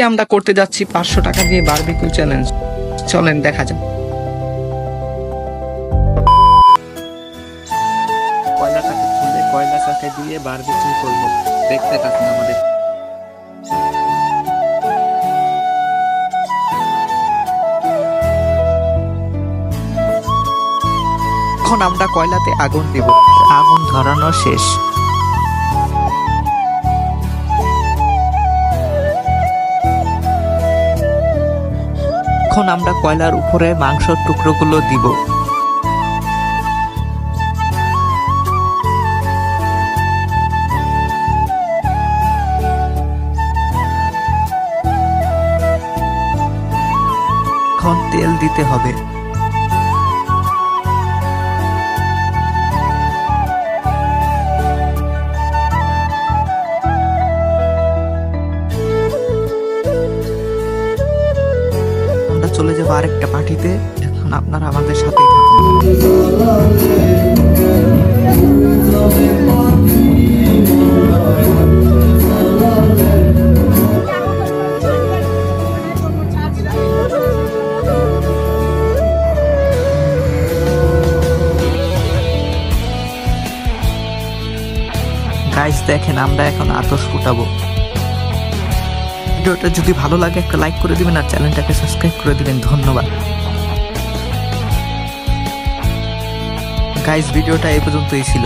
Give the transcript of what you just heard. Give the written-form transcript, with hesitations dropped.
আমরা করতে যাচ্ছি 500 টাকা দিয়ে বারবিকিউ চ্যালেঞ্জ। চলেন দেখা যাক। কয়লাটাকে তুলে কয়লাটাকে দিয়ে বারবিকিউ করব, দেখতে থাকুন আমাদের। এখন আমরা কয়লাতে আগুন দেব। আগুন ধরানো শেষ। এখন আমরা কয়লার উপরে মাংসের টুকরোগুলো দিব। এখন তেল দিতে হবে। চলে যাবো আরেকটা পার্টিতে। এখন আপনারা আমাদের সাথে গাইস দেখেন, আমরা এখন আতশ ফুটাবো। ভিডিওটা যদি ভালো লাগে একটা লাইক করে দিবেন আর চ্যানেলটাকে সাবস্ক্রাইব করে দিবেন। ধন্যবাদ গাইস, ভিডিওটা এই পর্যন্তই ছিল।